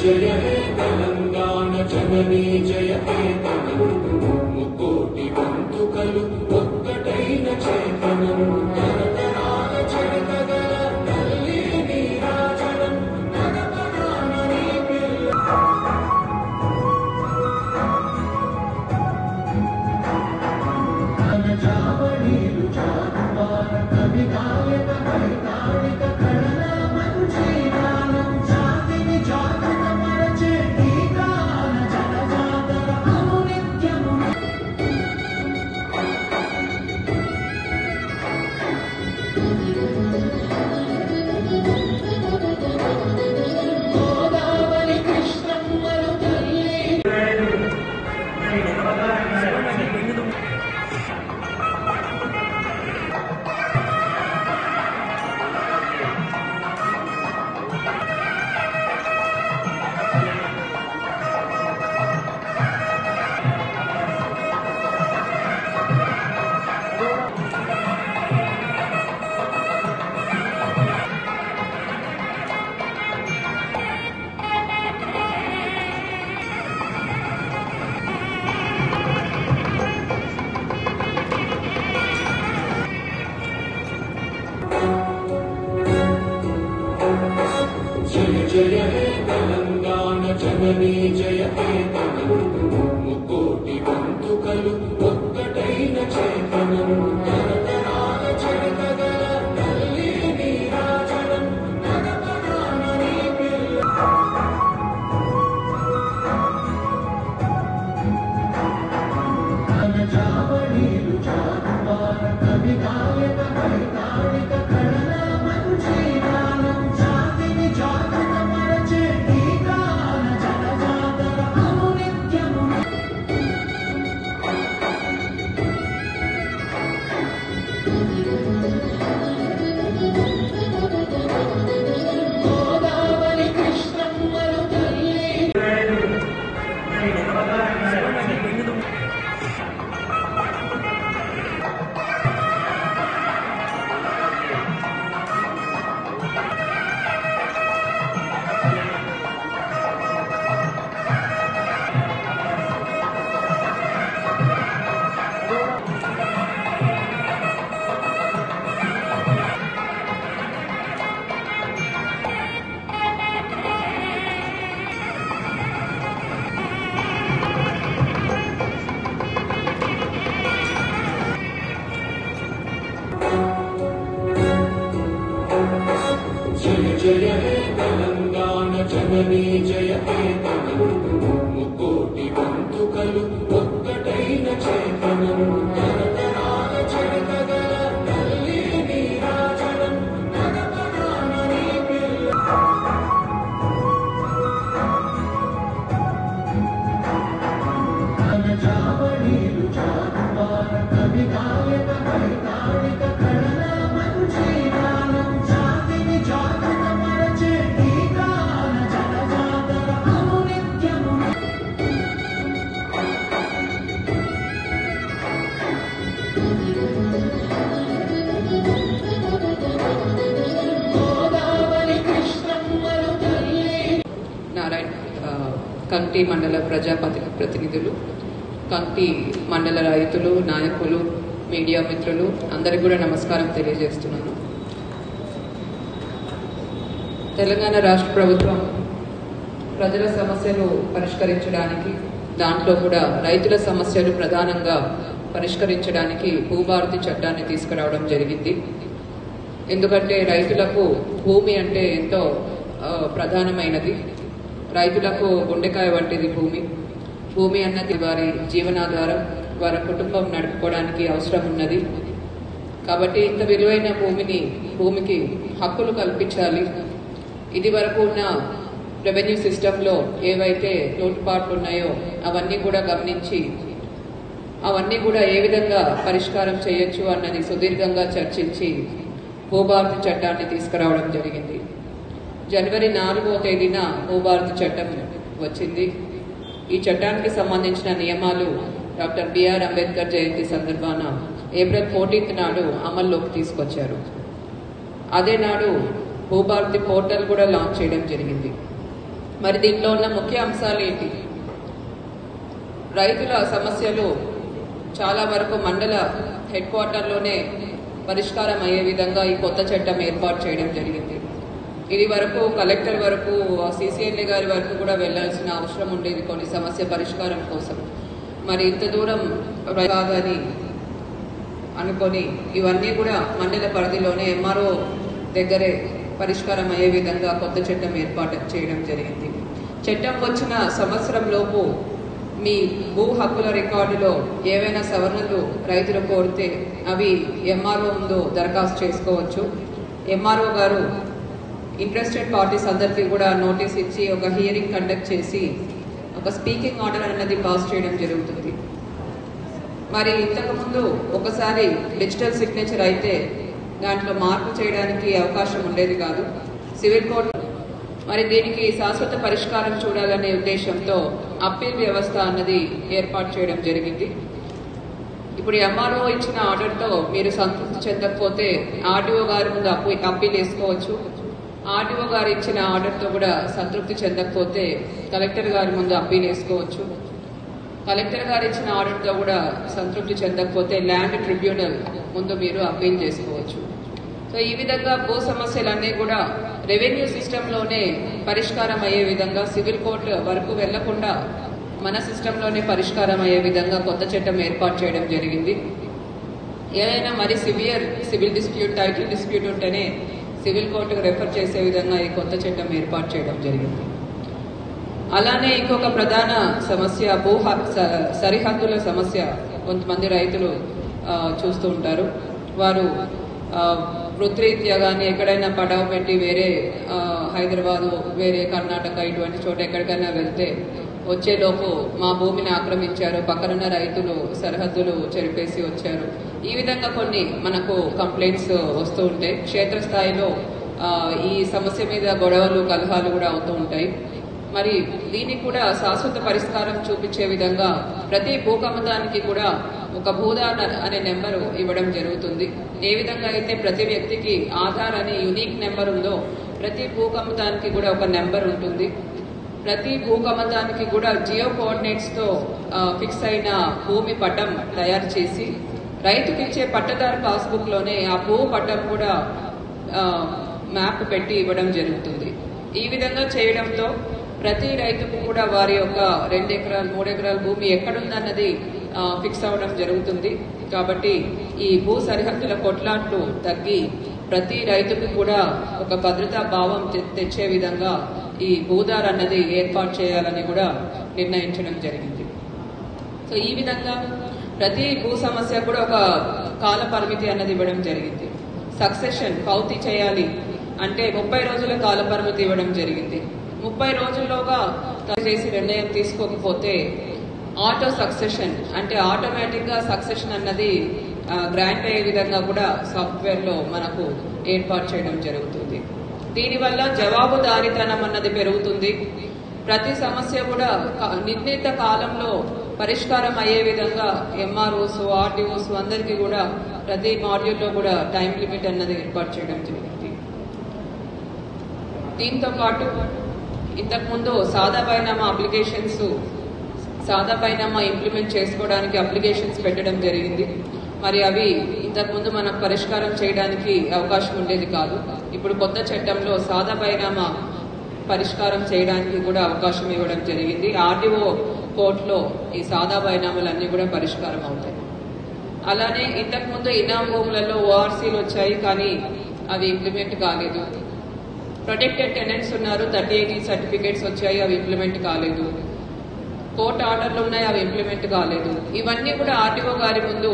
జయ హే తెలంగాణ జననీ జయ కేతనం ముకోటి బంధుకలు ఒక్కటైన చేతనం తరతరాల చరితగల తల్లి నీరాజనం నడపడాన నీ పిల్ల జావళీలు చాటువార కవి గాయక వైతాళిక కళల మనుజీవానం జాతిని జాతుల మరచే గీతాల జనజాతర అనునిత్యము గోదావరి కృష్ణమ్మలు తల్లి జయ జయ హే తెలంగాణ జననీ జయ కేతనం ముకోటి బంధుకలు ఒక్కటైన చేతనం తరతరాల చరితగల తల్లి నీరాజనం నడపడాన నీ పిల్ల జావళీలు చాటువార కవి గాయక వైతాళిక కళల మనుజీవానం జాతిని జాతుల మరచే గీతాల జనజాతర అనునిత్యము గోదావరి కృష్ణమ్మలు తల్లి జయ జయ హే తెలంగాణ జననీ జయ కేతనం ముకోటి బంధుకలు ఒక్కటైన చేతనం తరతరాల చరితగల తల్లి నీరాజనం నడపడాన నీ పిల్ల జావళీలు చాటువార కవి గాయక వైతాళిక కళల మనుజీవానం జాతిని జాతుల మరచే గీతాల జనజాతర అనునిత్యము గోదావరి కృష్ణమ్మలు తల్లి నారాయణ కంటి మండల ప్రతినిధులు, కంటి మండల రైతులు, నాయకులు, మీడియా మిత్రులు అందరికీ కూడా నమస్కారం తెలియజేస్తున్నాను. తెలంగాణ రాష్ట్ర ప్రభుత్వం ప్రజల సమస్యలు పరిష్కరించడానికి, దాంట్లో కూడా రైతుల సమస్యలు ప్రధానంగా పరిష్కరించడానికి భూభారతి చట్టాన్ని తీసుకురావడం జరిగింది. ఎందుకంటే రైతులకు భూమి అంటే ఎంతో ప్రధానమైనది. రైతులకు గుండెకాయ వంటిది భూమి అన్నది వారి జీవనాధారం, వారి కుటుంబం నడుపుకోవడానికి అవసరం ఉన్నది. కాబట్టి ఇంత విలువైన భూమికి హక్కులు కల్పించాలి. ఇది వరకు ఉన్న రెవెన్యూ సిస్టంలో ఏవైతే లోటుపాట్లు ఉన్నాయో అవన్నీ కూడా గమనించి అవన్నీ కూడా ఏ విధంగా పరిష్కారం చేయొచ్చు అన్నది సుదీర్ఘంగా చర్చించి భూభారతి చట్టాన్ని తీసుకురావడం జరిగింది. జనవరి 4వ తేదీన భూభారతి చట్టం వచ్చింది. ఈ చట్టానికి సంబంధించిన నియమాలు డాక్టర్ బిఆర్ అంబేద్కర్ జయంతి సందర్భాన ఏప్రిల్ 14 నాడు అమల్లోకి తీసుకొచ్చారు. అదే నాడు భూభారతి పోర్టల్ కూడా లాంచ్ చేయడం జరిగింది. మరి దీంట్లో ఉన్న ముఖ్య అంశాలు ఏంటి? రైతుల సమస్యలు చాలా వరకు మండల హెడ్ క్వార్టర్లోనే పరిష్కారం అయ్యే విధంగా ఈ కొత్త చట్టం ఏర్పాటు చేయడం జరిగింది. ఇది వరకు కలెక్టర్ వరకు, సిసిఎల్ఏ గారి వరకు కూడా వెళ్లాల్సిన అవసరం ఉండేది కొన్ని సమస్య పరిష్కారం కోసం. మరి ఇంత దూరం కాదని అనుకొని ఇవన్నీ కూడా మండల పరిధిలోనే ఎంఆర్ఓ దగ్గరే పరిష్కారం అయ్యే విధంగా కొత్త చట్టం ఏర్పాటు చేయడం జరిగింది. చట్టం వచ్చిన సంవత్సరం లోపు మీ భూ హక్కుల రికార్డులో ఏవైనా సవరణలు రైతులు కోరితే అవి ఎంఆర్ఓ ముందు దరఖాస్తు చేసుకోవచ్చు. ఎంఆర్ఓ గారు ఇంట్రెస్టెడ్ పార్టీస్ అందరికీ కూడా నోటీస్ ఇచ్చి ఒక హియరింగ్ కండక్ట్ చేసి ఒక స్పీకింగ్ ఆర్డర్ అనేది పాస్ చేయడం జరుగుతుంది. మరి ఇంతకుముందు ఒకసారి డిజిటల్ సిగ్నేచర్ అయితే దాంట్లో మార్పు చేయడానికి అవకాశం ఉండేది కాదు. సివిల్ కోర్టు మరి దీనికి శాశ్వత పరిష్కారం చూడాలనే ఉద్దేశంతో అప్పీల్ వ్యవస్థ అన్నది ఏర్పాటు చేయడం జరిగింది. ఇప్పుడు ఎంఆర్ఓ ఇచ్చిన ఆర్డర్తో మీరు సంతృప్తి చెందకపోతే ఆర్డీఓ గారి ముందు అప్పీల్ వేసుకోవచ్చు. ఆర్డీఓ గారు ఇచ్చిన ఆర్డర్తో కూడా సంతృప్తి చెందకపోతే కలెక్టర్ గారి ముందు అప్పీల్ వేసుకోవచ్చు. కలెక్టర్ గారు ఇచ్చిన ఆర్డర్తో కూడా సంతృప్తి చెందకపోతే ల్యాండ్ ట్రిబ్యునల్ ముందు మీరు అప్పీల్ చేసుకోవచ్చు. సో ఈ విధంగా భూ సమస్యలన్నీ కూడా రెవెన్యూ సిస్టంలోనే పరిష్కారం అయ్యే విధంగా, సివిల్ కోర్టు వరకు వెళ్లకుండా మన సిస్టంలోనే పరిష్కారం అయ్యే విధంగా కొత్త చట్టం ఏర్పాటు చేయడం జరిగింది. ఏదైనా మరి severe civil dispute, title dispute ఉంటేనే సివిల్ కోర్టుకు రెఫర్ చేసే విధంగా ఈ కొత్త చట్టం ఏర్పాటు చేయడం జరిగింది. అలానే ఇంకొక ప్రధాన సమస్య భూ సరిహద్దుల సమస్య. కొంతమంది రైతులు చూస్తూ ఉంటారు. వారు వృత్తిరీత్యా కానీ ఎక్కడైనా పడవ పెట్టి వేరే హైదరాబాదు, వేరే కర్ణాటక ఇటువంటి చోట ఎక్కడికైనా వెళ్తే వచ్చేలోపు మా భూమిని ఆక్రమించారు, పక్కనున్న రైతులు సరిహద్దులు చెరిపేసి వచ్చారు. ఈ విధంగా కొన్ని మనకు కంప్లైంట్స్ వస్తూ ఉంటాయి. క్షేత్రస్థాయిలో ఈ సమస్య మీద గొడవలు, కలహాలు కూడా అవుతూ ఉంటాయి. మరి దీనికి కూడా శాశ్వత పరిష్కారం చూపించే విధంగా ప్రతి భూకమ్మతానికి కూడా ఒక భూదాన్ అనే నెంబరు ఇవ్వడం జరుగుతుంది. ఏ విధంగా అయితే ప్రతి వ్యక్తికి ఆధార్ అనే యూనిక్ నెంబర్ ఉందో ప్రతి భూకమ్మతానికి కూడా ఒక నెంబర్ ఉంటుంది. ప్రతి భూకమ్మతానికి కూడా జియో కోఆర్డినేట్స్తో ఫిక్స్ అయిన భూమి పటం తయారు చేసి రైతుకి ఇచ్చే పట్టదారు పాస్బుక్లోనే ఆ భూ పటం కూడా మ్యాప్ పెట్టి ఇవ్వడం జరుగుతుంది. ఈ విధంగా చేయడంతో ప్రతి రైతుకు కూడా వారి యొక్క 2 ఎకరాలు 3 ఎకరాల భూమి ఎక్కడుందన్నది ఫిక్స్ అవ్వడం జరుగుతుంది. కాబట్టి ఈ భూ సరిహద్దుల కొట్లాట్లు తగ్గి ప్రతి రైతుకు కూడా ఒక భద్రతా భావం తెచ్చే విధంగా ఈ భూదార్ అన్నది ఏర్పాటు చేయాలని కూడా నిర్ణయించడం జరిగింది. సో ఈ విధంగా ప్రతి భూ సమస్య కూడా ఒక కాల పరిమితి అన్నది ఇవ్వడం జరిగింది. సక్సెషన్ పౌతి చేయాలి అంటే 30 రోజుల కాల పరిమితి ఇవ్వడం జరిగింది. 30 రోజుల్లోగా చేసి నిర్ణయం తీసుకోకపోతే ఆటో సక్సెషన్ అంటే ఆటోమేటిక్ గా సక్సెషన్ అన్నది గ్రాంట్ అయ్యే విధంగా కూడా సాఫ్ట్వేర్ లో మనకు ఏర్పాటు చేయడం జరుగుతుంది. దీనివల్ల జవాబుదారీతనం అన్నది పెరుగుతుంది. ప్రతి సమస్య కూడా నిర్ణీత కాలంలో పరిష్కారం అయ్యే విధంగా ఎంఆర్ఓస్, ఆర్డీఓస్ అందరికీ కూడా ప్రతి మాడ్యూల్లో కూడా టైం లిమిట్ అన్నది ఏర్పాటు చేయడం జరిగింది. దీంతో పాటు ఇంతకుముందు సాదా బైనామా ఇంప్లిమెంట్ చేసుకోవడానికి అప్లికేషన్స్ పెట్టడం జరిగింది. మరి అవి ఇంతకుముందు మనం పరిష్కారం చేయడానికి అవకాశం ఉండేది కాదు. ఇప్పుడు కొత్త చట్టంలో సాదా బైనామా పరిష్కారం చేయడానికి కూడా అవకాశం ఇవ్వడం జరిగింది. ఆర్డీఓ కోర్టులో ఈ సాదా బైనామాలన్నీ కూడా పరిష్కారం అవుతాయి. అలానే ఇంతకుముందు ఇనాం భూములలో ఓఆర్సీలు వచ్చాయి, కానీ అవి ఇంప్లిమెంట్ కాలేదు. ప్రొటెక్టెడ్ టెనెంట్స్ ఉన్నారు, 3080 సర్టిఫికేట్స్ వచ్చాయి, అవి ఇంప్లిమెంట్ కాలేదు. కోర్టు ఆర్డర్లు ఉన్నాయి, అవి ఇంప్లిమెంట్ కాలేదు. ఇవన్నీ కూడా ఆర్డీఓ గారి ముందు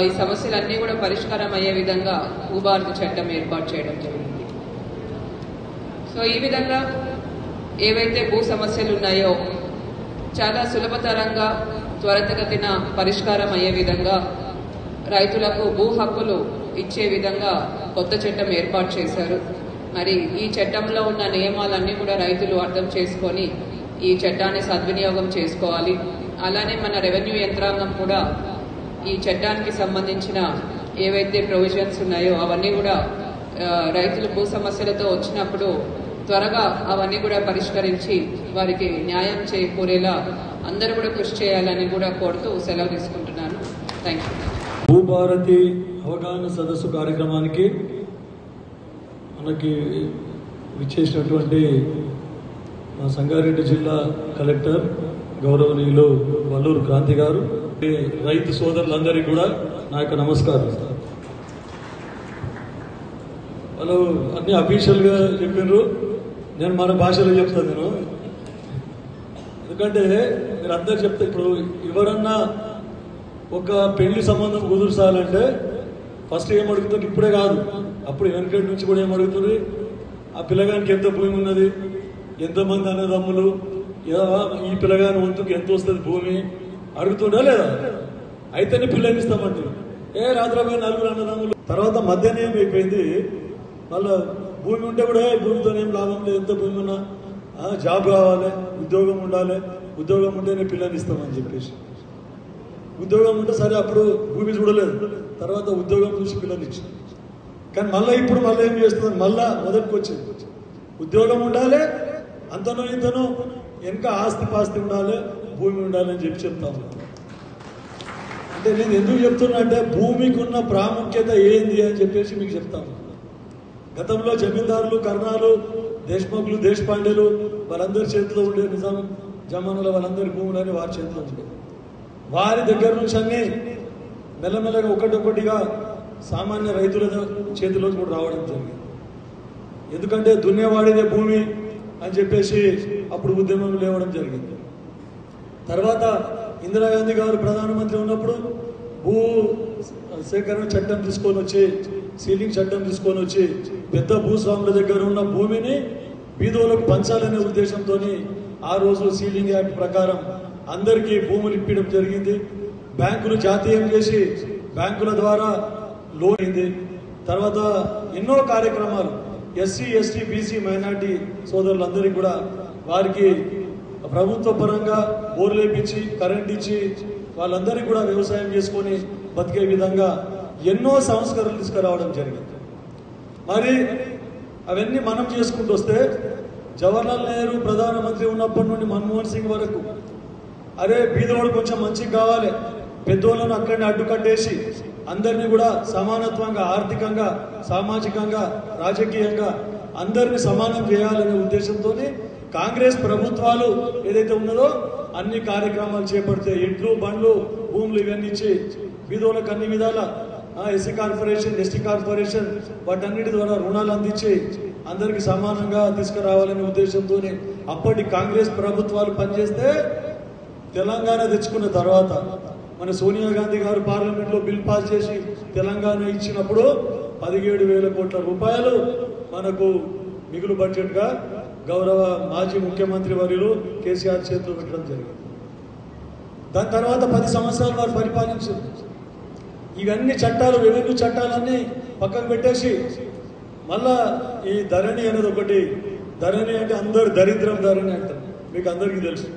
ఈ సమస్యలన్నీ కూడా పరిష్కారం అయ్యే విధంగా భూభారతి చట్టం ఏర్పాటు చేయడం జరిగింది. సో ఈ విధంగా ఏవైతే భూ సమస్యలు ఉన్నాయో చాలా సులభతరంగా త్వరితగతిన పరిష్కారం అయ్యే విధంగా రైతులకు భూ హక్కులు ఇచ్చే విధంగా కొత్త చట్టం ఏర్పాటు చేశారు. మరి ఈ చట్టంలో ఉన్న నియమాలన్నీ కూడా రైతులు అర్థం చేసుకొని ఈ చట్టాన్ని సద్వినియోగం చేసుకోవాలి. అలానే మన రెవెన్యూ యంత్రాంగం కూడా ఈ చట్టానికి సంబంధించిన ఏవైతే ప్రొవిజన్స్ ఉన్నాయో అవన్నీ కూడా రైతులు భూ సమస్యలతో వచ్చినప్పుడు త్వరగా అవన్నీ కూడా పరిష్కరించి వారికి న్యాయం చేకూరేలా అందరూ కూడా కృషి చేయాలని కూడా కోరుతూ సెలవు తీసుకుంటున్నాను. Thank you. భూభారతి అవగాహన సదస్సు కార్యక్రమానికి మనకి విచ్చేసినటువంటి మా సంగారెడ్డి జిల్లా కలెక్టర్ గౌరవనీయులు వల్లూరు క్రాంతి గారు, రైతు సోదరులందరికీ కూడా నా యొక్క నమస్కారం. వాళ్ళు అన్ని అఫీషియల్గా చెప్పినారు, నేను మన భాషలో చెప్తాను. నేను ఎందుకంటే మీరు అందరు చెప్తే ఇప్పుడు ఎవరన్నా ఒక పెళ్లి సంబంధం కుదుర్చాలంటే ఫస్ట్ ఏం అడుగుతుంది, ఇప్పుడే కాదు అప్పుడు వెనకటి నుంచి కూడా ఏం అడుగుతుంది, ఆ పిల్లగానికి ఎంత భూమి ఉన్నది, ఎంతమంది అన్నదమ్ములు, ఈ పిల్లగాని వంతుకు ఎంత వస్తుంది భూమి అడుగుతుండా లేదా? అయితేనే పిల్లని ఇస్తామంటే రాత్రిపోయి నలుగురు అన్నదమ్ములు. తర్వాత మధ్యాహ్నం ఏమైపోయింది, మళ్ళా భూమి ఉంటే కూడా భూమితోనేం లాభం లేదు, ఎంత భూమి ఉన్నా జాబ్ కావాలి, ఉద్యోగం ఉండాలి, ఉద్యోగం ఉంటేనే పిల్లని ఇస్తామని చెప్పేసి. ఉద్యోగం ఉంటే సరే అప్పుడు భూమి చూడలేదు, తర్వాత ఉద్యోగం చూసి పిల్లని ఇచ్చింది. కానీ మళ్ళీ ఇప్పుడు మళ్ళీ ఏం చేస్తుంది, మళ్ళా మొదటికి వచ్చింది ఉద్యోగం ఉండాలి, అంతనో ఇంతనో వెనక ఆస్తి పాస్తి ఉండాలి, భూమి ఉండాలి అని చెప్పి చెప్తాము. అంటే నేను ఎందుకు చెప్తున్నా అంటే భూమికి ఉన్న ప్రాముఖ్యత ఏంది అని చెప్పేసి మీకు చెప్తాను. గతంలో జమీందారులు, కర్ణాలు, దేశ్ముఖులు, దేశపాండేలు వాళ్ళందరి చేతిలో ఉండే నిజాం జమానాల వాళ్ళందరి భూములని వారి చేతిలో ఉండే. వారి దగ్గర నుంచి అన్ని మెల్లమెల్లగా ఒకటొకటిగా సామాన్య రైతుల చేతిలో కూడా రావడం జరిగింది. ఎందుకంటే దున్నేవాడిదే భూమి అని చెప్పేసి అప్పుడు ఉద్యమం లేవడం జరిగింది. తర్వాత ఇందిరాగాంధీ గారు ప్రధానమంత్రి ఉన్నప్పుడు భూ సేకరణ చట్టం తీసుకొని వచ్చి, సీలింగ్ చట్టం తీసుకొని వచ్చి పెద్ద భూస్వాముల దగ్గర ఉన్న భూమిని బీదోలకు పంచాలనే ఉద్దేశంతో ఆ రోజు సీలింగ్ యాక్ట్ ప్రకారం అందరికీ భూములు ఇప్పించడం జరిగింది. బ్యాంకులు జాతీయం చేసి బ్యాంకుల ద్వారా లోన్ అయింది. తర్వాత ఎన్నో కార్యక్రమాలు ఎస్సీ, ఎస్టీ, బీసీ, మైనార్టీ సోదరులందరికీ కూడా వారికి ప్రభుత్వ పరంగా బోర్లు వేయించి కరెంట్ ఇచ్చి వాళ్ళందరికీ కూడా వ్యవసాయం చేసుకొని బతికే విధంగా ఎన్నో సంస్కరణలు తీసుకురావడం జరిగింది. మరి అవన్నీ మనం చేసుకుంటూ వస్తే జవహర్లాల్ నెహ్రూ ప్రధానమంత్రి ఉన్నప్పటి నుండి మన్మోహన్ సింగ్ వరకు అరే బీదోడు కొంచెం మంచిగా కావాలి, పెద్దోళ్ళను అక్కడిని అడ్డుకట్టేసి అందరినీ కూడా సమానత్వంగా ఆర్థికంగా, సామాజికంగా, రాజకీయంగా అందరినీ సమానం చేయాలనే ఉద్దేశంతో కాంగ్రెస్ ప్రభుత్వాలు ఏదైతే ఉన్నదో అన్ని కార్యక్రమాలు చేపడితే ఇంట్లు, బండ్లు, భూములు ఇవన్నీ ఇచ్చి బీదోళ్ళకు అన్ని విధాల ఎస్సీ కార్పొరేషన్, ఎస్టీ కార్పొరేషన్ వాటన్నిటి ద్వారా రుణాలు అందించి అందరికి సమానంగా తీసుకురావాలనే ఉద్దేశంతో అప్పటి కాంగ్రెస్ ప్రభుత్వాలు పనిచేస్తే తెలంగాణ తెచ్చుకున్న తర్వాత మన సోనియా గాంధీ గారు పార్లమెంట్లో బిల్ పాస్ చేసి తెలంగాణ ఇచ్చినప్పుడు 17,000 కోట్ల రూపాయలు మనకు మిగులు బడ్జెట్ గా గౌరవ మాజీ ముఖ్యమంత్రి వర్యులు కేసీఆర్ చేతిలో పెట్టడం జరిగింది. దాని తర్వాత 10 సంవత్సరాలు వారు పరిపాలించారు. ఇవన్నీ చట్టాలు, రెవెన్యూ చట్టాలన్నీ పక్కకు పెట్టేసి మళ్ళా ఈ ధరణి అనేది ఒకటి. ధరణి అంటే అందరు దరిద్రం ధరణి అంటారు, మీకు అందరికీ తెలుసు.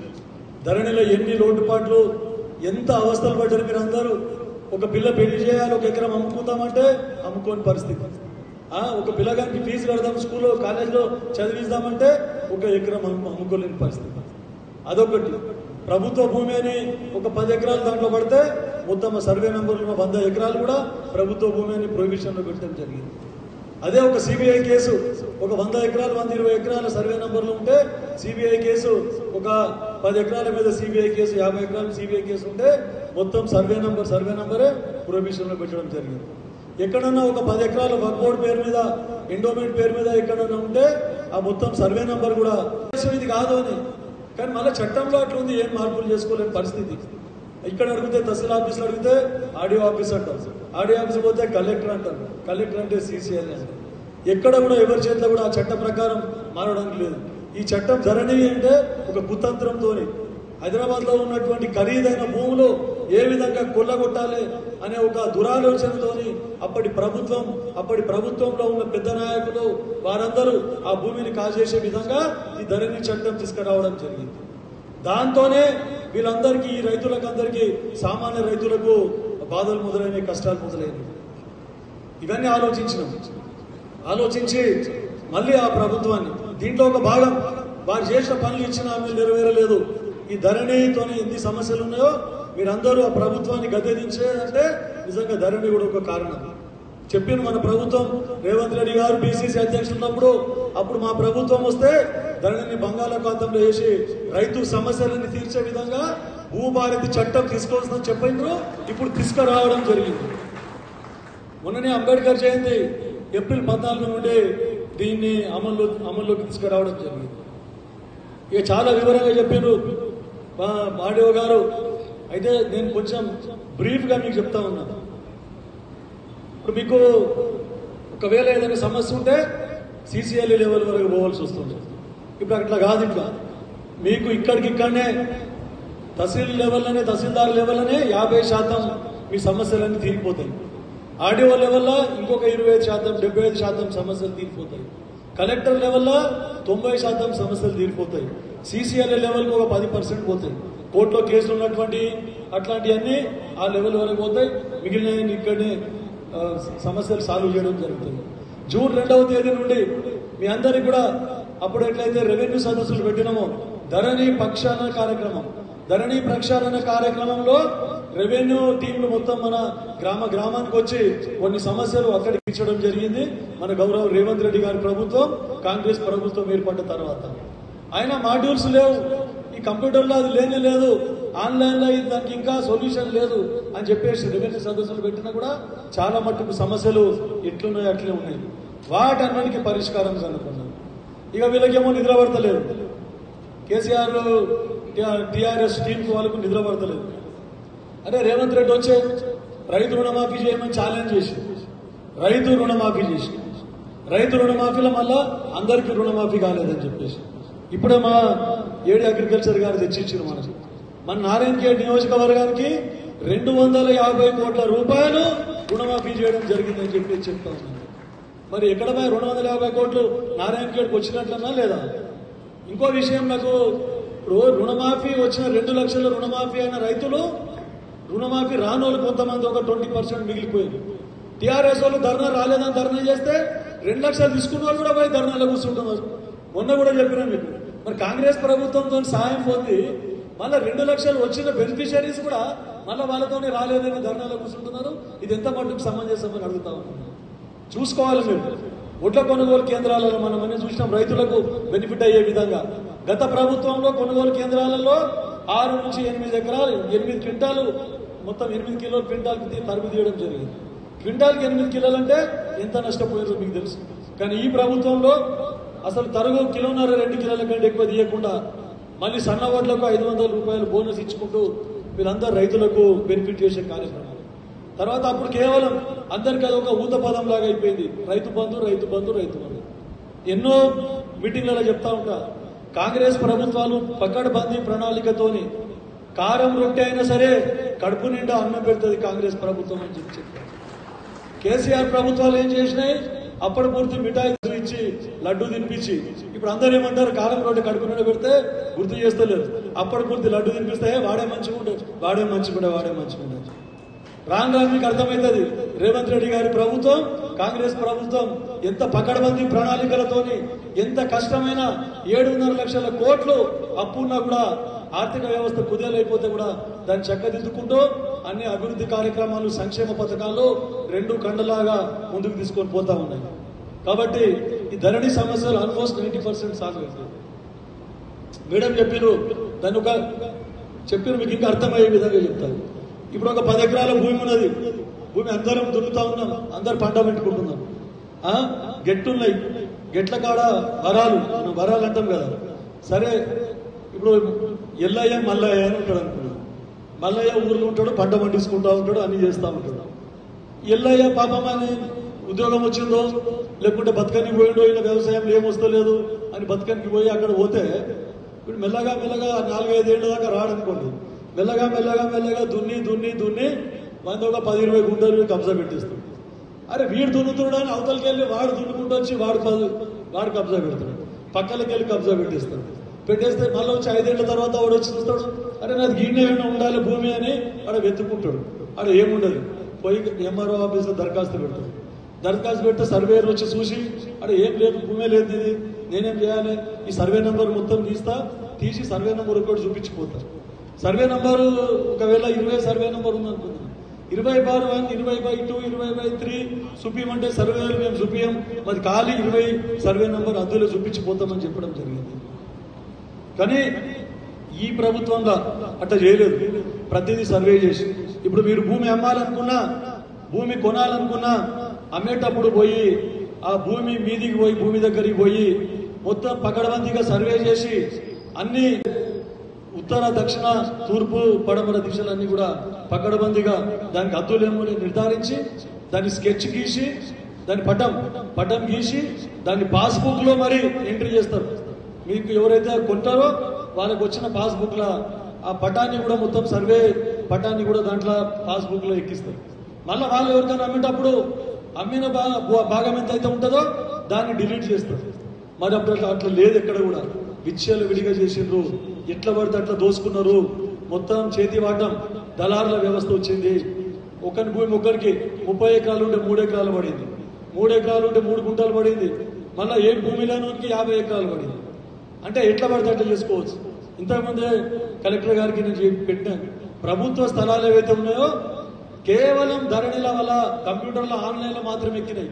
ధరణిలో ఎన్ని లోటుపాట్లు, ఎంత అవస్థలు పడ్డారు మీరు అందరూ. ఒక పిల్ల పెళ్లి చేయాలి, 1 ఎకరం అమ్ముకుందామంటే అమ్ముకోని పరిస్థితి. ఒక పిల్లగానికి ఫీజు కడదాం, స్కూల్లో కాలేజీలో చదివిద్దామంటే 1 ఎకరం అమ్ముకోలేని పరిస్థితి. అదొకటి. ప్రభుత్వ భూమి అని ఒక 10 ఎకరాలు దాంట్లో పడితే మొత్తం సర్వే నెంబర్లు 100 ఎకరాలు కూడా ప్రభుత్వ భూమి అని ప్రొహిబిషన్లో పెట్టడం జరిగింది. అదే ఒక సిబిఐ కేసు, ఒక 100 ఎకరాలు 120 ఎకరాల సర్వే నెంబర్లు ఉంటే సిబిఐ కేసు, ఒక 10 ఎకరాల మీద సిబిఐ కేసు, 50 ఎకరాల సిబిఐ కేసు ఉంటే మొత్తం సర్వే నెంబరే ప్రొహిబిషన్లో పెట్టడం జరిగింది. ఎక్కడన్నా ఒక 10 ఎకరాల వక్ఫ్ బోర్డు పేరు మీద, ఎండోమెంట్ పేరు మీద ఎక్కడన్నా ఉంటే ఆ మొత్తం సర్వే నెంబర్ కూడా ఇది కాదు అని. కానీ మళ్ళీ చట్టంలో అట్లా ఉంది, ఏం మార్పులు చేసుకోలేని పరిస్థితి. ఇక్కడ అడిగితే తహసీల్ ఆఫీసులు అడిగితే ఆడియో ఆఫీస్ అంటారు, ఆడియో ఆఫీస్ పోతే కలెక్టర్ అంటారు, కలెక్టర్ అంటే సీసీఎల్ అంటారు. ఎక్కడ కూడా ఎవరి చేతిలో కూడా ఆ చట్ట ప్రకారం మారడానికి లేదు. ఈ చట్టం ధరణి అంటే ఒక కుతంత్రంతో హైదరాబాద్ లో ఉన్నటువంటి ఖరీదైన భూములు ఏ విధంగా కొల్లగొట్టాలి అనే ఒక దురాలోచనతోని అప్పటి ప్రభుత్వంలో ఉన్న పెద్ద నాయకులు వారందరూ ఆ భూమిని కాజేసే విధంగా ఈ ధరణి చట్టం తీసుకురావడం జరిగింది. దాంతోనే వీళ్ళందరికీ, ఈ రైతులకందరికీ, సామాన్య రైతులకు బాధలు మొదలైనవి, కష్టాలు మొదలైనవి. ఇవన్నీ ఆలోచించి మళ్ళీ ఆ ప్రభుత్వాన్ని దీంట్లో ఒక భాగం వారు చేసిన పనులు ఇచ్చిన హామీలు నెరవేరలేదు. ఈ ధరణితోనే ఎన్ని సమస్యలు ఉన్నాయో మీరందరూ ఆ ప్రభుత్వాన్ని గద్దెదించేదంటే నిజంగా ధరణి కూడా ఒక కారణం. చెప్పిన మన ప్రభుత్వం రేవంత్ రెడ్డి గారు పిసిసి అధ్యక్షులు ఉన్నప్పుడు అప్పుడు మా ప్రభుత్వం వస్తే ధరణిని బంగాళాఖాతంలో వేసి రైతు సమస్యలను తీర్చే విధంగా భూభారతి చట్టం తీసుకోవాల్సిందని చెప్పిండ్రు. ఇప్పుడు తీసుకురావడం జరిగింది. మొన్ననే అంబేద్కర్ జయంతి ఏప్రిల్ 14 నుండి దీన్ని అమల్లోకి తీసుకురావడం జరిగింది. ఇక చాలా వివరంగా చెప్పారు ఆడియో గారు. అయితే నేను కొంచెం బ్రీఫ్గా మీకు చెప్తా ఉన్నా. ఇప్పుడు మీకు ఒకవేళ ఏదైనా సమస్య ఉంటే సిసిఎల్ఈ లెవెల్ వరకు పోవాల్సి వస్తుంది. ఇప్పుడు అట్లా కాదు. ఇంకా మీకు ఇక్కడికిక్కడనే తహసీల్దార్ లెవెల్లోనే 50% మీ సమస్యలన్నీ తీరిపోతాయి. ఆర్డీఓ లెవెల్లో ఇంకొక 25%, 75% సమస్యలు తీరిపోతాయి. కలెక్టర్ లెవెల్లో 90% సమస్యలు తీరిపోతాయి. సిసిఎల్ఏ లెవెల్కి ఒక 10% పోతాయి. కోర్టులో కేసులు ఉన్నటువంటి అట్లాంటివన్నీ ఆ లెవెల్ వరకు పోతాయి. మిగిలిన ఇక్కడనే సమస్యలు సాల్వ్ చేయడం జరుగుతుంది. జూన్ 2వ తేదీ నుండి మీ అందరికి కూడా అప్పుడు ఎట్లయితే రెవెన్యూ సదస్సులు పెట్టినామో ధరణి ప్రక్షాళన కార్యక్రమంలో రెవెన్యూ టీంలు మొత్తం మన గ్రామానికి వచ్చి కొన్ని సమస్యలు అక్కడికి ఇచ్చడం జరిగింది. మన గౌరవ రేవంత్ రెడ్డి గారి ప్రభుత్వం కాంగ్రెస్ ప్రభుత్వం ఏర్పడ్డ తర్వాత ఆయన మాడ్యూల్స్ లేవు, ఈ కంప్యూటర్లో అది లేనే లేదు, ఆన్లైన్లో దానికి ఇంకా సొల్యూషన్ లేదు అని చెప్పేసి రెవెన్యూ సదస్సులు పెట్టినా కూడా చాలా మట్టుకు సమస్యలు ఎట్లున్నాయి అట్లే ఉన్నాయి. వాటన్నిటికీ పరిష్కారం కనుక్కున్నాం. ఇక వీళ్ళకేమో నిద్ర పడతలేదు. కేసీఆర్ టీఆర్ఎస్ టీంకి వాళ్ళకు నిద్ర పడతలేదు. అరే రేవంత్ రెడ్డి వచ్చే రైతు రుణమాఫీ చేయమని ఛాలెంజ్ చేసి రైతు రుణమాఫీలో మళ్ళా అందరికీ రుణమాఫీ కాలేదని చెప్పేసి ఇప్పుడే మా ఏడి అగ్రికల్చర్ గారు తెచ్చిచ్చారు. మన నారాయణఖేడ్ నియోజకవర్గానికి 250 కోట్ల రూపాయలు రుణమాఫీ చేయడం జరిగిందని చెప్పి చెప్తా ఉన్నాను. మరి ఎక్కడ 250 కోట్లు నారాయణఖేడ్కి వచ్చినట్లన్నా లేదా? ఇంకో విషయం, నాకు ఇప్పుడు రుణమాఫీ వచ్చిన 2 లక్షల రుణమాఫీ అయిన రైతులు రుణమాఫీ రానోళ్ళు కొంతమంది ఒక 20% మిగిలిపోయారు. టీఆర్ఎస్ వాళ్ళు ధర్నా రాలేదని ధర్నా చేస్తే 2 లక్షలు తీసుకున్న వాళ్ళు కూడా పోయి ధర్నాలో కూర్చుంటున్నారు. మొన్న కూడా చెప్పినా మీకు. మరి కాంగ్రెస్ ప్రభుత్వంతో సాయం పొంది మళ్ళీ 2 లక్షలు వచ్చిన బెనిఫిషరీస్ కూడా మళ్ళీ వాళ్ళతోనే రాలేదని ధర్నాలో కూర్చుంటున్నారు. ఇది ఎంత మట్టుకు సమంజసమని అడుగుతా ఉన్నాను. చూసుకోవాలి మీరు. ఒడ్ల కొనుగోలు కేంద్రాలలో మనం అన్ని చూసినాం, రైతులకు బెనిఫిట్ అయ్యే విధంగా. గత ప్రభుత్వంలో కొనుగోలు కేంద్రాలలో 6 నుంచి 8 ఎకరాలు 8 క్వింటాలు మొత్తం 8 కిలోల క్వింటాల్కి తరుగు తీయడం జరిగింది. క్వింటాల్కి 8 కిలోలు అంటే ఎంత నష్టపోయారో మీకు తెలుసు. కానీ ఈ ప్రభుత్వంలో అసలు తరుగు 1.5-2 కిలోల కంటే ఎక్కువ తీయకుండా మళ్ళీ సన్న వడ్లకు 500 రూపాయలు బోనస్ ఇచ్చుకుంటూ వీళ్ళందరూ రైతులకు బెనిఫిట్ చేసే కార్యక్రమాలు. తర్వాత అప్పుడు కేవలం అందరికీ అదొక ఊత పదం లాగా అయిపోయింది. రైతు బంధు. ఎన్నో మీటింగ్లలో చెప్తా ఉంటా, కాంగ్రెస్ ప్రభుత్వాలు పకడ్బందీ ప్రణాళికతోని కారం రొట్టె అయినా సరే కడుపు నిండా అన్నం పెడుతుంది కాంగ్రెస్ ప్రభుత్వం అని చెప్పారు. కేసీఆర్ ప్రభుత్వాలు ఏం చేసినాయి? అప్పటి పూర్తి మిఠాయి ఇచ్చి లడ్డు తినిపించి, ఇప్పుడు అందరూ ఏమంటారు, కారం రొట్టె కడుపు నిండా పెడితే గుర్తు చేస్తలేరు. అప్పటి పూర్తి లడ్డు తినిపిస్తే వాడే మంచిగా రాను మీకు అర్థమవుతుంది. రేవంత్ రెడ్డి గారి ప్రభుత్వం, కాంగ్రెస్ ప్రభుత్వం ఎంత పకడ్బందీ ప్రణాళికలతోని ఎంత కష్టమైన 7.5 లక్షల కోట్లు అప్పున్నా కూడా ఆర్థిక వ్యవస్థ కుదేలైపోతే కూడా దాన్ని చక్కదిద్దుకుంటూ అన్ని అభివృద్ధి కార్యక్రమాలు, సంక్షేమ పథకాలు 2 కండలాగా ముందుకు తీసుకొని పోతా ఉన్నాయి. కాబట్టి ఈ ధరణి సమస్యలు ఆల్మోస్ట్ 90% సాల్వ్ అవుతుంది. మేడం చెప్పారు, దాన్ని చెప్పారు మీకు ఇంకా అర్థమయ్యే విధంగా చెప్తారు. ఇప్పుడు ఒక 10 ఎకరాల భూమి ఉన్నది. భూమి అందరం దున్నుతా ఉన్నాం, అందరు పంట పెట్టుకుంటున్నాం. గెట్టున్నాయి, గెట్ల కాడ వరాలు, మనం వరాలు అంటాం కదా. సరే, ఇప్పుడు ఎల్లయ్య మల్లయ్య అని ఉంటాడు అనుకున్నాడు. మల్లయ్య ఊర్లో ఉంటాడు, పంట పండించుకుంటా ఉంటాడు, అన్ని చేస్తూ ఉంటాడు. ఎల్లయ్య పాపం అని ఉద్యోగం వచ్చిందో లేకుంటే బతకనికి పోయిండో, ఇలా వ్యవసాయంలో ఏమొస్తలేదు అని బతకనికి పోయి అక్కడ పోతే ఇప్పుడు మెల్లగా 4-5 ఏళ్ళ దాకా రాడనుకోండి. మెల్లగా దున్ని మంది ఒక 10-20 గుంటలు కబ్జా పెట్టేస్తాడు. అరే వీడు దున్నుతున్నాడు అని అవతలకి వెళ్ళి వాడు దున్నుకుంటూ వచ్చి వాడు కబ్జా పెడతాడు, పక్కలకి వెళ్ళి కబ్జా పెట్టేస్తే మళ్ళీ వచ్చి 5 ఏళ్ల తర్వాత వాడు వచ్చి చూస్తాడు, అరే నాది గీడ్నే ఏమైనా ఉండాలి భూమి అని వాడు వెతుక్కుంటాడు. ఆడ ఏముండదు, పోయి ఎంఆర్ఓ ఆఫీస్లో దరఖాస్తు పెడతాడు. దరఖాస్తు పెడితే సర్వేయర్ వచ్చి చూసి అక్కడ ఏం లేదు, భూమే లేదు, ఇది నేనేం చేయాలి, ఈ సర్వే నెంబర్ మొత్తం తీసి సర్వే నెంబర్ ఒకటి చూపించిపోతారు. సర్వే నెంబరు ఒకవేళ 20 సర్వే నెంబర్ ఉందనుకుంటున్నాం, 20/1, 20/2, 20/3 చూపించమంటే సర్వేలు మేము చూపించాం, మాది ఖాళీ 20 సర్వే నెంబర్ అందులో చూపించిపోతామని చెప్పడం జరిగింది. కానీ ఈ ప్రభుత్వంలో అట్లా చేయలేదు, ప్రతిదీ సర్వే చేసి. ఇప్పుడు మీరు భూమి అమ్మాలనుకున్నా, భూమి కొనాలనుకున్నా, అమ్మేటప్పుడు పోయి ఆ భూమి మీదికి పోయి, భూమి దగ్గరికి పోయి మొత్తం పకడ్బందీగా సర్వే చేసి అన్ని ఉత్తర, దక్షిణ, తూర్పు, పడమర దిశలన్నీ కూడా పకడ్బందీగా దానికి హద్దులేమో నిర్ధారించి దాన్ని స్కెచ్ గీసి దాని పటం గీసి దాన్ని పాస్బుక్ లో మరి ఎంట్రీ చేస్తారు. మీకు ఎవరైతే కొంటారో వాళ్ళకి వచ్చిన పాస్బుక్ లా ఆ పటాన్ని కూడా మొత్తం సర్వే పటాన్ని కూడా దాంట్లో పాస్బుక్ లో ఎక్కిస్తారు. మళ్ళీ వాళ్ళు ఎవరికైనా అమ్మేటప్పుడు అమ్మిన భాగం ఎంత అయితే ఉంటుందో దాన్ని డిలీట్ చేస్తారు. మరి అప్పుడు అట్లా లేదు, ఎక్కడ కూడా విచ్చలు విడిగా చేసిండ్రు, ఎట్లా పడితే అట్లా దోసుకున్నారు, మొత్తం చేతి వాటం దళారుల వ్యవస్థ వచ్చింది. ఒకరి భూమి ఒకరికి 30 ఎకరాలు ఉంటే 3 ఎకరాలు పడింది, 3 ఎకరాలు ఉంటే 3 గుంటలు పడింది, మళ్ళీ ఏ భూమి లేనికి 50 ఎకరాలు పడింది. అంటే ఎట్లా పడితే అట్లా చేసుకోవచ్చు. ఇంతకుముందే కలెక్టర్ గారికి నేను పెట్టాను, ప్రభుత్వ స్థలాలు ఏవైతే ఉన్నాయో కేవలం ధరణిల వల్ల కంప్యూటర్లో ఆన్లైన్లో మాత్రం ఎక్కినాయి,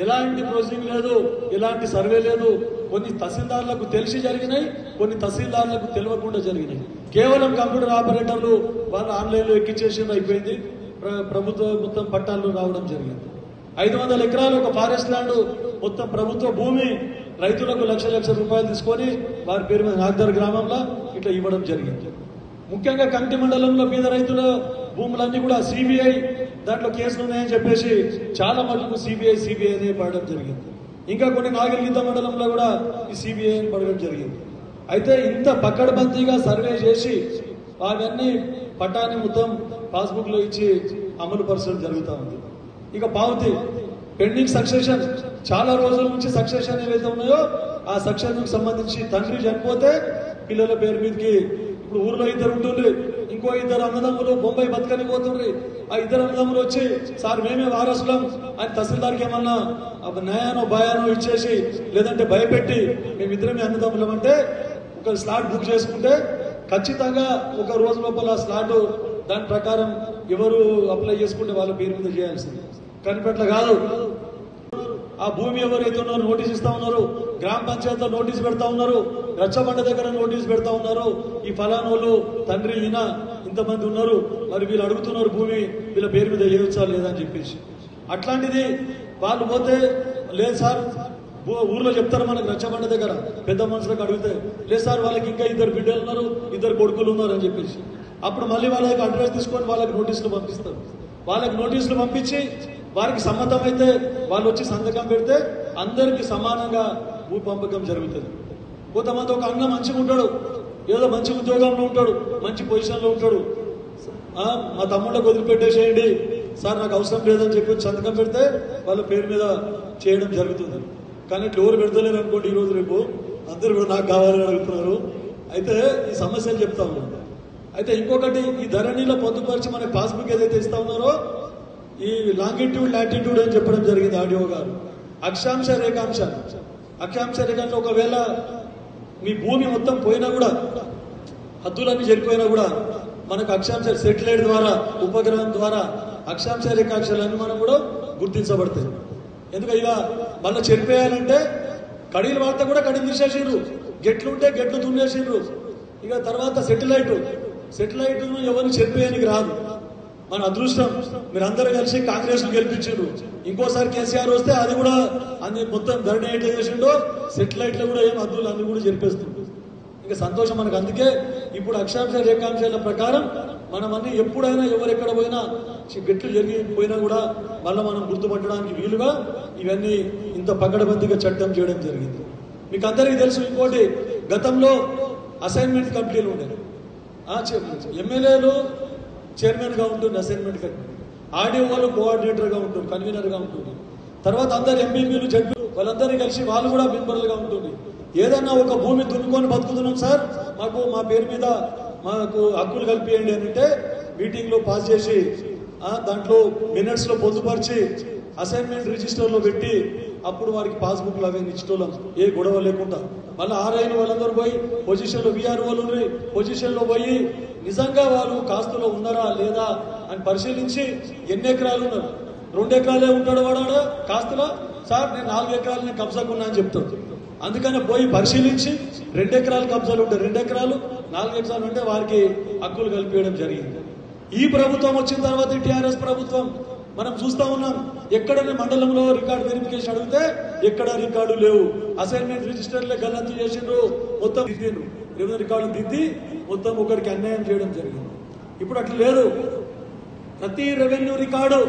ఎలాంటి ప్రొసీజింగ్ లేదు, ఎలాంటి సర్వే లేదు. కొన్ని తహసీల్దార్లకు తెలిసి జరిగినాయి, కొన్ని తహసీల్దార్లకు తెలియకుండా జరిగినాయి. కేవలం కంప్యూటర్ ఆపరేటర్లు వాళ్ళు ఆన్లైన్లో ఎక్కించేసి అయిపోయింది, ప్రభుత్వ మొత్తం పట్టాలు రావడం జరిగింది. 500 ఎకరాలు ఒక ఫారెస్ట్ ల్యాండ్ మొత్తం ప్రభుత్వ భూమి రైతులకు లక్ష రూపాయలు తీసుకొని వారి పేరు మీద నాగ్దర్ గ్రామంలో ఇట్లా ఇవ్వడం జరిగింది. ముఖ్యంగా కంటి మండలంలో పేద రైతుల భూములన్నీ కూడా సిబిఐ దాంట్లో కేసులు ఉన్నాయని చెప్పేసి చాలా మటుకు సిబిఐ అనే పడడం జరిగింది. ఇంకా కొన్ని నాగరికత మండలంలో కూడా ఈ సిబిఐ అని పడడం జరిగింది. అయితే ఇంత పకడ్బందీగా సర్వే చేసి అవన్నీ పట్టాన్ని మొత్తం పాస్బుక్ లో ఇచ్చి అమలు పరచడం జరుగుతూ ఉంది. ఇక పావతి పెండింగ్ సక్సెషన్, చాలా రోజుల నుంచి సక్సెషన్ ఏవైతే ఉన్నాయో ఆ సక్సెషన్ సంబంధించి తండ్రి చనిపోతే పిల్లల పేరు మీదకి ఇప్పుడు ఊర్లో 2 ఉంటుండ్రి, ఇంకో 2 అన్నదమ్ములు బొంబాయి బతకని పోతుండ్రి. ఆ 2 అన్నదమ్ములు వచ్చి సార్ మేమే వారసులం అని తహసీల్దార్కి ఏమన్నా న్యాయానో భయానో ఇచ్చేసి లేదంటే భయపెట్టి మేమిద్దరమే అన్నదమ్ములం అంటే ఒక స్లాట్ బుక్ చేసుకుంటే ఖచ్చితంగా ఒక రోజు లోపల స్లాట్ దాని ప్రకారం ఎవరు అప్లై చేసుకుంటే వాళ్ళ పేరు మీద చేయాల్సింది. కానీ అట్లా కాదు, ఆ భూమి ఎవరైతే ఉన్నారో నోటీస్ ఇస్తా ఉన్నారు, గ్రామ పంచాయతీలో నోటీస్ పెడతా ఉన్నారు, రచ్చబండ దగ్గర నోటీస్ పెడతా ఉన్నారు, ఈ ఫలానోళ్ళు తండ్రి ఈయన ఇంతమంది ఉన్నారు, మరి వీళ్ళు అడుగుతున్నారు భూమి వీళ్ళ పేరు మీద చేయవచ్చా లేదా అని చెప్పేసి. అట్లాంటిది వాళ్ళు పోతే లేదు సార్, ఊర్లో చెప్తారు మనకు రచ్చబండ దగ్గర పెద్ద మనుషులకు అడిగితే లేదు సార్ వాళ్ళకి ఇంకా 2 బిడ్డలు ఉన్నారు, 2 కొడుకులు ఉన్నారు అని చెప్పేసి. అప్పుడు మళ్ళీ వాళ్ళకి అడ్రస్ తీసుకొని వాళ్ళకి నోటీసులు పంపిస్తారు. వాళ్ళకి నోటీసులు పంపించి వారికి సమ్మతమైతే వాళ్ళు వచ్చి సంతకం పెడితే అందరికి సమానంగా భూ పంపకం జరుగుతుంది. కొంతమంది ఒక అన్న మంచిగా ఉంటాడు, ఏదో మంచి ఉద్యోగంలో ఉంటాడు, మంచి పొజిషన్లో ఉంటాడు, మా తమ్ముళ్ళకి వదిలిపెట్టేసేయండి సార్ నాకు అవసరం లేదని చెప్పి సంతకం పెడితే వాళ్ళ పేరు మీద చేయడం జరుగుతుంది. కానీ ఇట్లా ఎవరు పెడతలేరు అనుకోండి, ఈ రోజు రేపు అందరూ కూడా నాకు కావాలని అడుగుతున్నారు. అయితే ఈ సమస్యలు చెప్తా ఉన్నాను. అయితే ఇంకొకటి, ఈ ధరణిలో పొందుపరిచి మనకి పాస్బుక్ ఏదైతే ఇస్తా ఉన్నారో ఈ లాంగిట్యూడ్ లాటిట్యూడ్ అని చెప్పడం జరిగింది ఆడియో గారు. అక్షాంశ రేఖాంశంలో ఒకవేళ మీ భూమి మొత్తం పోయినా కూడా, హద్దులన్నీ జరిగిపోయినా కూడా మనకు అక్షాంశ సెటిలైట్ ద్వారా, ఉపగ్రహం ద్వారా అక్షాంశ రేఖాంశాలన్నీ మనం కూడా గుర్తించబడతాయి. ఎందుకంటే ఇక మళ్ళీ చెరిపేయాలంటే కడీలు వాడితే కూడా కడీలు తీసేసిండ్రు, గెట్లు ఉంటే గెట్లు దున్నేసిండ్రు. ఇక తర్వాత సెటిలైట్ను ఎవరిని చెరిపేయడానికి రాదు. మన అదృష్టం మీరందరూ కలిసి కాంగ్రెస్ గెలిపించారు. ఇంకోసారి కేసీఆర్ వస్తే అది కూడా అన్ని మొత్తం ధరణి ఎట్లా చేసిండో సెటిలైట్లు కూడా ఏం హద్దులు అన్ని కూడా జరిపేస్తుంది. ఇంకా సంతోషం మనకు. అందుకే ఇప్పుడు అక్షాంశ రేఖాంశాల ప్రకారం మనం అన్ని ఎప్పుడైనా ఎవరెక్కడ పోయినా గెట్లు జరిగిపోయినా కూడా మళ్ళీ మనం గుర్తుపట్టడానికి వీలుగా ఇవన్నీ ఇంత పకడ్బందీగా చట్టం చేయడం జరిగింది. మీకు అందరికీ తెలుసు ఇంకోటి, గతంలో అసైన్మెంట్ కమిటీలు ఉండేవి. ఎమ్మెల్యేలు చైర్మన్ గా ఉంటుంది అసైన్మెంట్ కమిటీ, ఆడియో వాళ్ళు కోఆర్డినేటర్ గా ఉంటుంది, కన్వీనర్ గా ఉంటుంది. తర్వాత అందరు ఎంపీలు జడ్పీలు వాళ్ళందరినీ కలిసి వాళ్ళు కూడా మెంబర్లుగా ఉంటుంది. ఏదన్నా ఒక భూమి దున్నుకొని బతుకుతున్నాం సార్, మాకు మా పేరు మీద మాకు హక్కులు కల్పియండి అని అంటే మీటింగ్ లో పాస్ చేసి దాంట్లో మినిట్స్ లో పొందుపరిచి అసైన్మెంట్ రిజిస్టర్లో పెట్టి అప్పుడు వారికి పాస్బుక్లు అవి ఇచ్చటోళ్ళం, ఏ గొడవ లేకుండా. మళ్ళీ ఆర్ఐలు వాళ్ళందరూ పోయి పొజిషన్లో, విఆర్ఓలు పొజిషన్లో పోయి నిజంగా వాళ్ళు కాస్తులో ఉన్నారా లేదా అని పరిశీలించి ఎన్ని ఎకరాలు ఉన్నారు, 2 ఎకరాలే ఉంటాడు వాడు కాస్తులో, సార్ నేను 4 ఎకరాలు నేను కబ్జాకున్నా అని చెప్తాడు. అందుకని పోయి పరిశీలించి 2 ఎకరాలు కబ్జాలు ఉంటే 2 ఎకరాలు, 4 ఎకరాలు ఉంటే వారికి హక్కులు కల్పించడం జరిగింది. ఈ ప్రభుత్వం వచ్చిన తర్వాత టీఆర్ఎస్ ప్రభుత్వం మనం చూస్తా ఉన్నాం, ఎక్కడనే మండలంలో రికార్డు వెరిఫికేషన్ అడిగితే ఎక్కడ రికార్డు లేవు. అసైన్మెంట్ రిజిస్టర్లే గల్లంతు చేసిండ్రు, మొత్తం దిద్దిండ్రు, రెవెన్యూ రికార్డు దిద్ది మొత్తం ఒకరికి అన్యాయం చేయడం జరిగింది. ఇప్పుడు అట్లా లేదు. ప్రతి రెవెన్యూ రికార్డు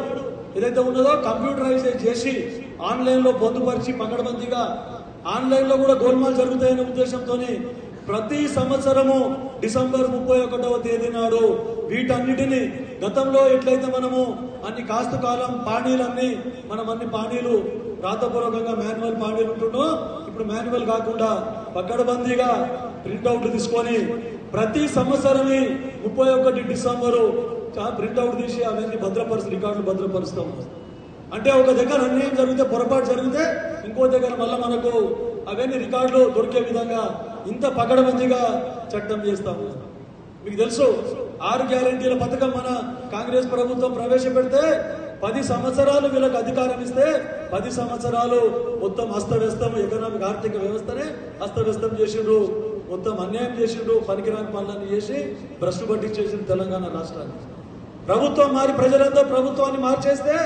ఏదైతే ఉన్నదో కంప్యూటరైజ్ చేసి ఆన్లైన్లో పొందుపరిచి పకడ్బందీగా ఆన్లైన్లో కూడా గోల్మాల్ జరుగుతాయనే ఉద్దేశంతో ప్రతి సంవత్సరము డిసెంబర్ 31వ తేదీ నాడు వీటన్నిటిని గతంలో ఎట్లయితే మనము అన్ని కాస్తు కాలం పానీలన్నీ మనం అన్ని పానీలు రాతపూర్వకంగా మాన్యువల్ పానీలు ఉంటుండో, ఇప్పుడు మాన్యువల్ కాకుండా పకడ్బందీగా ప్రింట్అవుట్లు తీసుకొని ప్రతి సంవత్సరమే 31 డిసెంబరు ప్రింట్అవుట్ తీసి అవన్నీ రికార్డులు భద్రపరుస్తాం. అంటే ఒక దగ్గర అన్యాయం జరిగితే, పొరపాటు జరిగితే ఇంకో దగ్గర మళ్ళీ మనకు అవన్నీ రికార్డులు దొరికే విధంగా ఇంత పకడ్బందీగా చట్టం చేస్తాము. మీకు తెలుసు 6 గ్యారెంటీల పథకం మన కాంగ్రెస్ ప్రభుత్వం ప్రవేశపెడితే 10 సంవత్సరాలు వీళ్ళకి అధికారం ఇస్తే 10 సంవత్సరాలు మొత్తం అస్తవ్యస్తం, ఎకనామిక్ ఆర్థిక వ్యవస్థనే అస్తవ్యస్తం చేసిండ్రు, మొత్తం అన్యాయం చేసిండ్రు, పనికిరాని పనులన్నీ చేసి భ్రష్టు పట్టించేసిండ్రు తెలంగాణ రాష్ట్రాన్ని. ప్రభుత్వం మారి ప్రజలందరూ ప్రభుత్వాన్ని మార్చేస్తే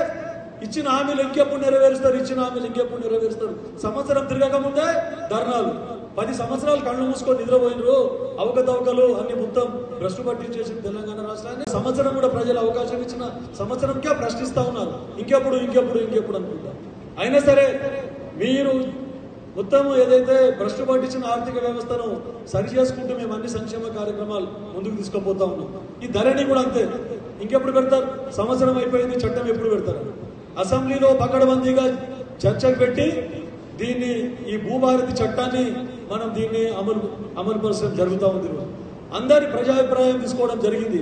ఇచ్చిన హామీలు ఇంకెప్పుడు నెరవేరుస్తారు, ఇచ్చిన హామీలు ఇంకెప్పుడు నెరవేరుస్తారు. సంవత్సరం తిరగక ముందే ధర్నాలు, 10 సంవత్సరాలు కళ్ళు మూసుకొని నిద్రపోయినరు, అవకతవకలు అన్ని మొత్తం భ్రష్టు పట్టించేసి తెలంగాణ రాష్ట్రాన్ని సంవత్సరం కూడా ప్రజలు అవకాశం ఇచ్చిన సంవత్సరంకే ప్రశ్నిస్తా ఉన్నారు, ఇంకెప్పుడు ఇంకెప్పుడు ఇంకెప్పుడు అనుకుంటా. అయినా సరే మీరు మొత్తం ఏదైతే భ్రష్టు పట్టించిన ఆర్థిక వ్యవస్థను సరి చేసుకుంటూ మేము అన్ని సంక్షేమ కార్యక్రమాలు ముందుకు తీసుకుపోతా ఉన్నాం. ఈ ధరణి కూడా అంతే, ఇంకెప్పుడు పెడతారు, సంవత్సరం అయిపోయింది, చట్టం ఎప్పుడు పెడతారు? అసెంబ్లీలో పకడ్బందీగా చర్చకు పెట్టి దీన్ని, ఈ భూభారతి చట్టాన్ని మనం దీన్ని అమలుపరచడం జరుగుతూ ఉంది. అందరి ప్రజాభిప్రాయం తీసుకోవడం జరిగింది.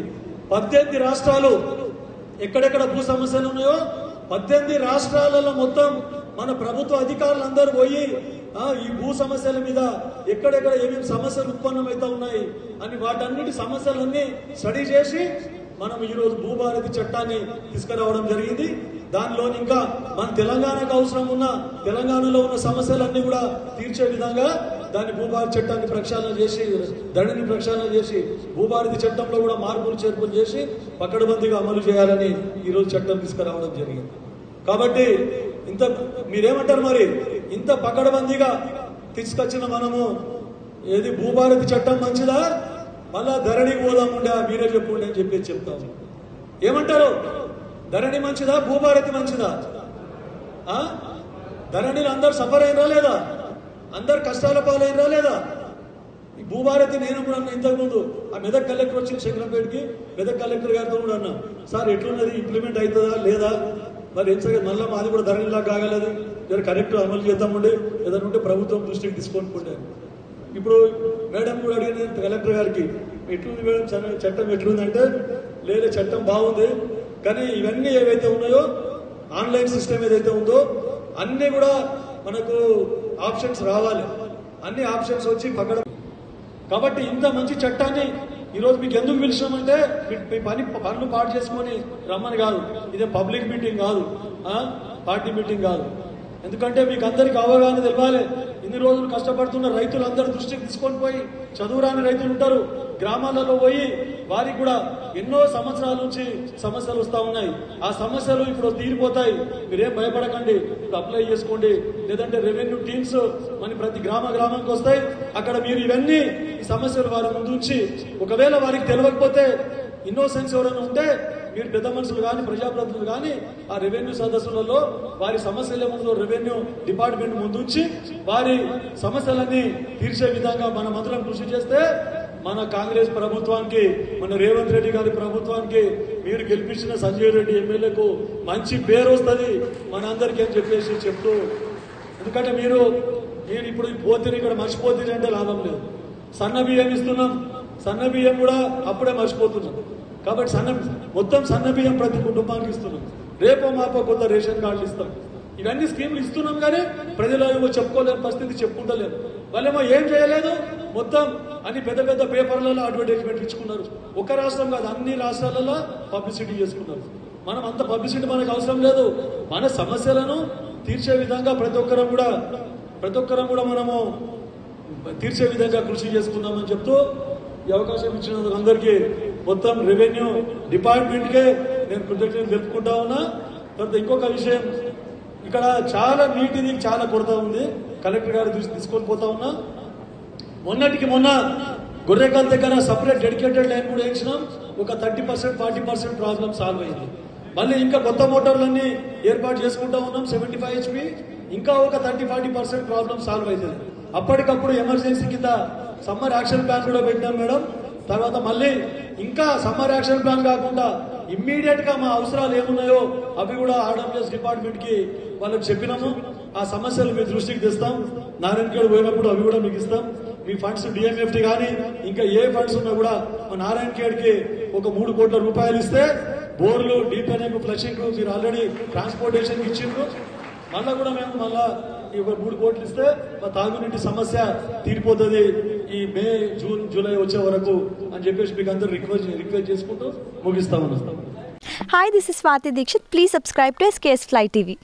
18 రాష్ట్రాలు ఎక్కడెక్కడ భూ సమస్యలు ఉన్నాయో 18 రాష్ట్రాలలో మొత్తం మన ప్రభుత్వ అధికారులు అందరూ పోయి ఈ భూ సమస్యల మీద ఎక్కడెక్కడ ఏమేమి సమస్యలు ఉత్పన్నమవుతా ఉన్నాయి అని వాటన్నిటి సమస్యలన్నీ స్టడీ చేసి మనం ఈరోజు భూభారతి చట్టాన్ని తీసుకురావడం జరిగింది. దానిలో ఇంకా మన తెలంగాణకు అవసరం ఉన్న, తెలంగాణలో ఉన్న సమస్యలన్నీ కూడా తీర్చే విధంగా దాన్ని భూభారతి చట్టాన్ని ప్రక్షాళన చేసి, ధరణిని ప్రక్షాళన చేసి భూభారతి చట్టంలో కూడా మార్పులు చేర్పులు చేసి పకడ్బందీగా అమలు చేయాలని ఈరోజు చట్టం తీసుకురావడం జరిగింది. కాబట్టి ఇంత మీరేమంటారు మరి, ఇంత పకడ్బందీగా తీసుకొచ్చిన మనము ఏది భూభారతి చట్టం మంచిదా, మళ్ళా ధరణికి పోదాముండే మీరే చెప్పుండే అని చెప్పి చెప్తాము. ఏమంటారు, ధరణి మంచిదా భూభారతి మంచిదా? ధరణిలో అందరు సఫర్ అయినరా లేదా, అందరు కష్టాల పాలైనరా లేదా? ఈ భూభారతి నేను కూడా అన్నా ఇంతకుముందు, ఆ మెదక్ కలెక్టర్ వచ్చి శంకరంపేటకి, మెదక్ కలెక్టర్ గారితో కూడా అన్నా, సార్ ఎట్లున్నది, ఇంప్లిమెంట్ అవుతుందా లేదా, మరి ఏం సరే మళ్ళీ మాది కూడా ధరణిలా కాగలదు, జర కరెక్ట్ అమలు చేద్దామండి, ఏదైనా ఉంటే ప్రభుత్వం దృష్టికి తీసుకొని. ఇప్పుడు మేడం కూడా అడిగిన కలెక్టర్ గారికి, ఎట్లుంది మేడం చట్టం ఎట్లుందంటే, లేదా చట్టం బాగుంది కానీ ఇవన్నీ ఏవైతే ఉన్నాయో ఆన్లైన్ సిస్టమ్ ఏదైతే ఉందో అన్నీ కూడా మనకు ఆప్షన్స్ రావాలి, అన్ని ఆప్షన్స్ వచ్చి పక్కన. కాబట్టి ఇంత మంచి చట్టాన్ని ఈరోజు మీకు ఎందుకు పిలిచామంటే మీ పనులు పాటు చేసుకొని రమ్మని కాదు, ఇదే పబ్లిక్ మీటింగ్ కాదు, పార్టీ మీటింగ్ కాదు. ఎందుకంటే మీకు అందరికి అవగాహన తెలవాలి. ఇన్ని రోజులు కష్టపడుతున్న రైతులందరూ దృష్టికి తీసుకొని పోయి, చదువురాని రైతులు ఉంటారు గ్రామాలలో పోయి, వారికి కూడా ఎన్నో సంవత్సరాల నుంచి సమస్యలు వస్తూ ఉన్నాయి. ఆ సమస్యలు ఇప్పుడు తీరిపోతాయి, మీరేం భయపడకండి, ఇప్పుడు అప్లై చేసుకోండి. లేదంటే రెవెన్యూ టీమ్స్ మన ప్రతి గ్రామానికి వస్తాయి, అక్కడ మీరు ఇవన్నీ ఈ సమస్యలు వారి ముందు ఉంచి, ఒకవేళ వారికి తెలియకపోతే ఇన్నోసెన్స్ ఎవరైనా ఉంటే మీరు పెద్ద మనుషులు కానీ ప్రజాప్రతినిధులు కానీ ఆ రెవెన్యూ సదస్సులలో వారి సమస్యల ముందు రెవెన్యూ డిపార్ట్మెంట్ ముందుంచి వారి సమస్యలన్నీ తీర్చే విధంగా మనం అందరం కృషి చేస్తే మన కాంగ్రెస్ ప్రభుత్వానికి, మన రేవంత్ రెడ్డి గారి ప్రభుత్వానికి, మీరు గెలిపించిన సంజయ్ రెడ్డి ఎమ్మెల్యేకు మంచి పేరు వస్తుంది మనందరికీ అని చెప్పేసి చెప్తూ, ఎందుకంటే మీరు ఇప్పుడు పోతే ఇక్కడ మర్చిపోతుంది అంటే లాభం లేదు. సన్న బియ్యం ఇస్తున్నాం, సన్న బియ్యం కూడా అప్పుడే మర్చిపోతున్నాం. కాబట్టి మొత్తం సన్న బియ్యం ప్రతి కుటుంబానికి ఇస్తున్నాం. రేపో మాపో కొత్త రేషన్ కార్డులు ఇస్తాం. ఇవన్నీ స్కీములు ఇస్తున్నాం కానీ ప్రజలు ఏమో చెప్పుకోలేని పరిస్థితి, చెప్పుకుంటలేరు. వాళ్ళేమో ఏం చేయలేదు, మొత్తం అన్ని పెద్ద పెద్ద పేపర్లలో అడ్వర్టైజ్మెంట్ ఇచ్చుకున్నారు. ఒక రాష్ట్రం కాదు, అన్ని రాష్ట్రాలలో పబ్లిసిటీ చేసుకున్నారు. మనం అంత పబ్లిసిటీ మనకు అవసరం లేదు. మన సమస్యలను తీర్చే విధంగా ప్రతి ఒక్కరం కూడా మనము తీర్చే విధంగా కృషి చేసుకుందామని చెప్తూ ఈ అవకాశం ఇచ్చినందుకు అందరికీ మొత్తం రెవెన్యూ డిపార్ట్మెంట్కే నేను కృతజ్ఞతలు తెలుపుకుంటా ఉన్నా. తర్వాత ఇంకొక విషయం, ఇక్కడ చాలా నీటిది చాలా కొరత ఉంది. కలెక్టర్ గారు తీసుకొని పోతా ఉన్నా. మొన్నటికి మొన్న గొర్రెకల్ దగ్గర సపరేట్ డెడికేటెడ్ లైన్ కూడా వేయించినాం. ఒక 30% 40% ప్రాబ్లం సాల్వ్ అయింది. మళ్ళీ ఇంకా కొత్త మోటార్లన్నీ ఏర్పాటు చేసుకుంటా ఉన్నాం 75 HP. ఇంకా ఒక 30-40% ప్రాబ్లం సాల్వ్ అవుతుంది. అప్పటికప్పుడు ఎమర్జెన్సీ కింద సమ్మర్ యాక్షన్ ప్లాన్ కూడా పెట్టాం మేడం. తర్వాత మళ్ళీ ఇంకా సమ్మర్ యాక్షన్ ప్లాన్ కాకుండా ఇమ్మీడియట్ గా మా అవసరాలు ఏమున్నాయో అవి కూడా ఆర్డబ్ల్యూఎస్ డిపార్ట్మెంట్ కి వాళ్ళకి చెప్పినాము. ఆ సమస్యలు మీ దృష్టికి తెస్తాం. నారాయణఖేడ్ పోయినప్పుడు అవి కూడా మీకు ఇస్తాం. మీ ఫండ్స్ డిఎంఎఫ్టీ కానీ ఇంకా ఏ ఫండ్స్ ఉన్నా కూడా మా నారాయణఖేడ్ కి ఒక 3 కోట్ల రూపాయలు ఇస్తే బోర్లు, డీప్ ఫ్లషింగ్ మీరు ఆల్రెడీ ట్రాన్స్పోర్టేషన్ ఇచ్చిండ్రు. మళ్ళా కూడా మేము మళ్ళా ఈ 3 కోట్లు ఇస్తే మా తాగునీటి సమస్య తీరిపోతుంది ఈ మే, జూన్, జూలై వచ్చే వరకు అని చెప్పేసి మీకు అందరూ రిక్వెస్ట్ చేసుకుంటూ ముగిస్తా ఉన్నాం. Hi, this is Swati Dikshit. Please subscribe to SKS Fly TV.